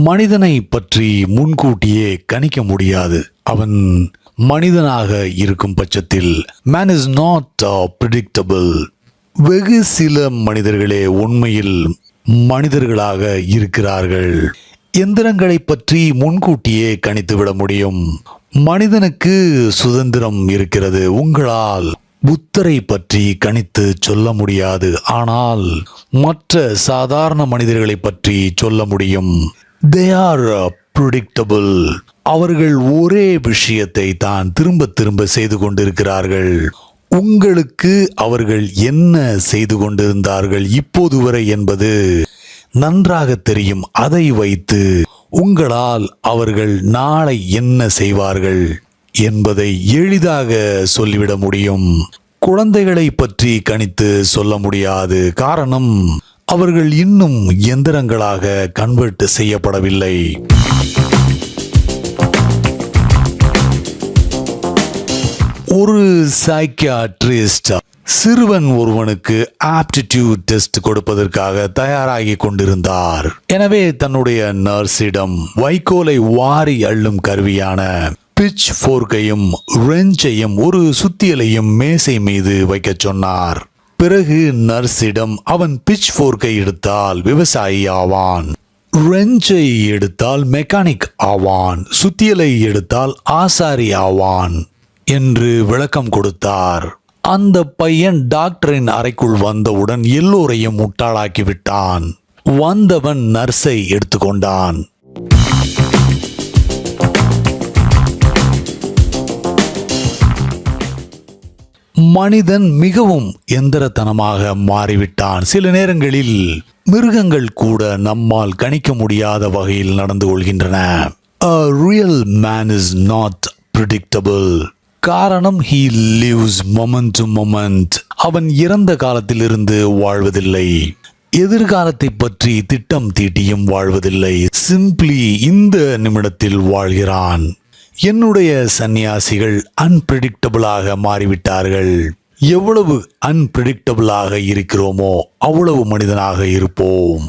மனிதனை பற்றி முன்கூட்டியே கணிக்க முடியாது. அவன் மனிதனாக இருக்கும் பட்சத்தில் man is not predictable. வெகு சில மனிதர்களே உண்மையில் மனிதர்களாக இருக்கிறார்கள். எந்திரங்களை பற்றி முன்கூட்டியே கணித்துவிட முடியும். மனிதனுக்கு சுதந்திரம் இருக்கிறது. உங்களால் புத்தரை பற்றி கணித்து சொல்ல முடியாது, ஆனால் மற்ற சாதாரண மனிதர்களை பற்றி சொல்ல முடியும். They are predictable. அவர்கள் ஒரே விஷயத்தை தான் திரும்ப திரும்ப செய்து கொண்டிருக்கிறார்கள். உங்களுக்கு அவர்கள் என்ன செய்து கொண்டிருந்தார்கள் இப்போது வரை என்பது நன்றாக தெரியும். அதை வைத்து உங்களால் அவர்கள் நாளை என்ன செய்வார்கள் என்பதை எளிதாக சொல்லிவிட முடியும். குழந்தைகளை பற்றி கணித்து சொல்ல முடியாது. காரணம், அவர்கள் இன்னும் எந்திரங்களாக கன்வெர்ட் செய்யப்படவில்லை. ஒரு சைக்கியாட்ரிஸ்ட் சிறுவன் ஒருவனுக்கு ஆப்டிடியூட் டெஸ்ட் கொடுப்பதற்காக தயாராகி கொண்டிருந்தார். எனவே தன்னுடைய நர்ஸிடம் வைக்கோலை வாரி அள்ளும் கருவியான பிட்ச் ஃபோர்க்கையும் ரெஞ்சையும் ஒரு சுத்தியலையும் மேசை மீது வைக்க சொன்னார். பிறகு நர்ஸிடம் அவன் பிட்ச் ஃபோர்க்கை எடுத்தால் விவசாயி ஆவான், ரெஞ்சை எடுத்தால் மெக்கானிக் ஆவான், சுத்தியலை எடுத்தால் ஆசாரி ஆவான் என்று விளக்கம் கொடுத்தார். அந்த பையன் டாக்டரின் அறைக்குள் வந்தவுடன் எல்லோரையும் முட்டாளாக்கி விட்டான். வந்தவன் நர்ஸை எடுத்துக்கொண்டான். மனிதன் மிகவும் எந்திரத்தனமாக மாறிவிட்டான். சில நேரங்களில் மிருகங்கள் கூட நம்மால் கணிக்க முடியாத வகையில் நடந்து கொள்கின்றன. A real man is not predictable. காரணம், he lives moment to moment. அவன் இறந்த காலத்திலிருந்து வாழ்வதில்லை. எதிர்காலத்தை பற்றி திட்டம் தீட்டியும் வாழ்வதில்லை. சிம்பிளி இந்த நிமிடத்தில் வாழ்கிறான். என்னுடைய சன்னியாசிகள் அன்பிரடிக்டபிளாக மாறிவிட்டார்கள். எவ்வளவு அன்பிரடிக்டபிளாக இருக்கிறோமோ அவ்வளவு மனிதனாக இருப்போம்.